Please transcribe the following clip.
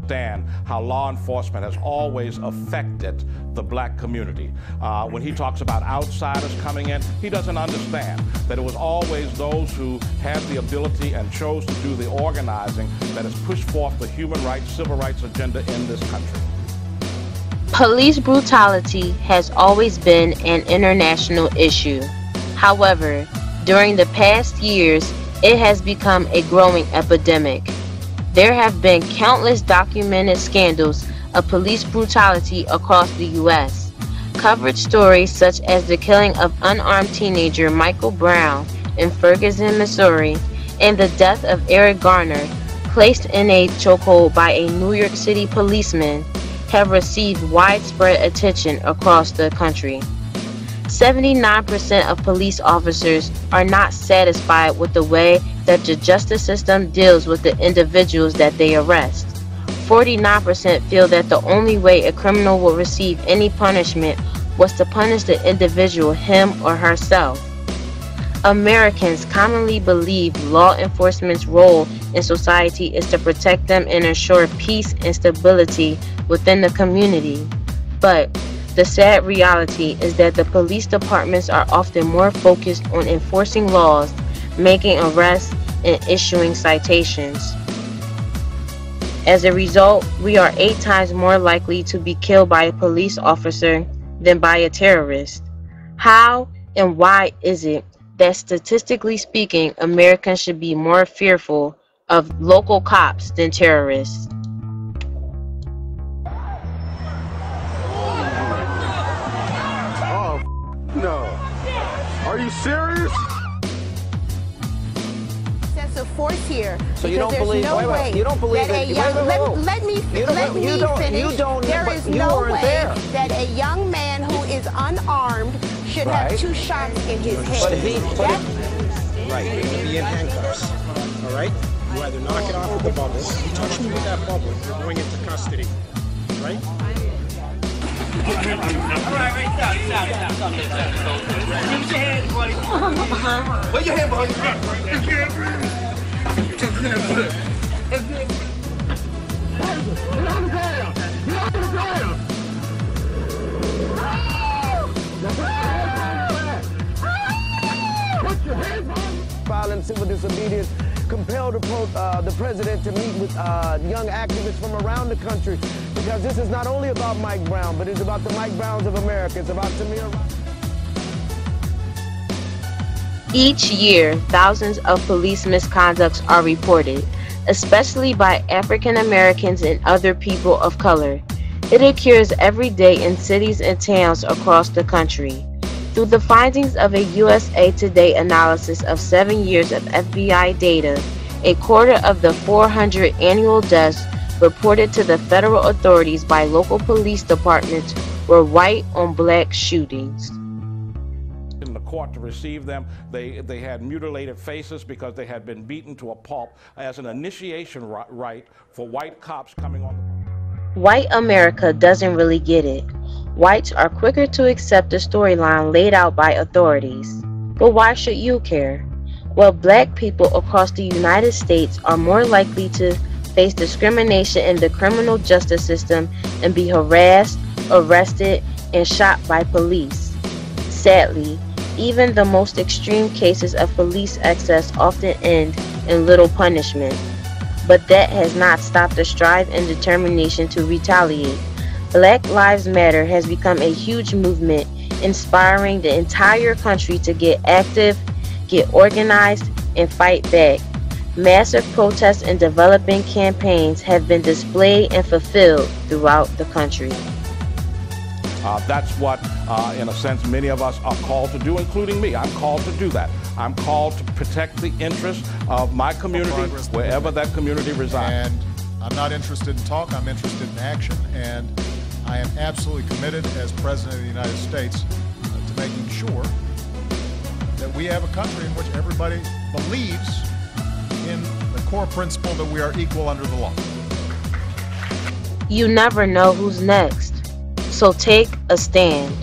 understand how law enforcement has always affected the black community. When he talks about outsiders coming in, he doesn't understand that it was always those who had the ability and chose to do the organizing that has pushed forth the human rights, civil rights agenda in this country. Police brutality has always been an international issue. However, during the past years, it has become a growing epidemic. There have been countless documented scandals of police brutality across the U.S. Coverage stories such as the killing of unarmed teenager Michael Brown in Ferguson, Missouri, and the death of Eric Garner, placed in a chokehold by a New York City policeman, have received widespread attention across the country. 79% of police officers are not satisfied with the way that the justice system deals with the individuals that they arrest. 49% feel that the only way a criminal will receive any punishment was to punish the individual him or herself. Americans commonly believe law enforcement's role in society is to protect them and ensure peace and stability within the community. But the sad reality is that the police departments are often more focused on enforcing laws, making arrests, and issuing citations. As a result, we are 8 times more likely to be killed by a police officer than by a terrorist. How and why is it that, statistically speaking, Americans should be more fearful of local cops than terrorists? Oh, no. Are you serious? Of force here. So you don't believe? No way you don't believe that a young, let me finish. There is no way that a young man who is unarmed should have 2 shots in his head. But he, right, you're going to be in handcuffs. All right? You either knock it off with the bubble. You touch me with that bubble, you're going into custody. Right? All right, stop. Use your hands, buddy. Where your hand, buddy? I can't breathe. Violent civil disobedience compelled the president to meet with young activists from around the country, because this is not only about Mike Brown, but it's about the Mike Browns of America. It's about Tamir. Each year, thousands of police misconducts are reported, especially by African Americans and other people of color. It occurs every day in cities and towns across the country. Through the findings of a USA Today analysis of 7 years of FBI data, a quarter of the 400 annual deaths reported to the federal authorities by local police departments were white on black shootings. In the court to receive them, they had mutilated faces because they had been beaten to a pulp as an initiation rite for white cops coming on the... White America doesn't really get it. Whites are quicker to accept the storyline laid out by authorities. But why should you care? Well, black people across the United States are more likely to face discrimination in the criminal justice system and be harassed, arrested, and shot by police. Sadly, even the most extreme cases of police excess often end in little punishment. But that has not stopped the strive and determination to retaliate. Black Lives Matter has become a huge movement, inspiring the entire country to get active, get organized, and fight back. Massive protests and developing campaigns have been displayed and fulfilled throughout the country. That's what, in a sense, many of us are called to do, including me. I'm called to do that. I'm called to protect the interests of my community, wherever that community resides. And I'm not interested in talk, I'm interested in action, and I am absolutely committed as President of the United States to making sure that we have a country in which everybody believes in the core principle that we are equal under the law. You never know who's next, so take a stand.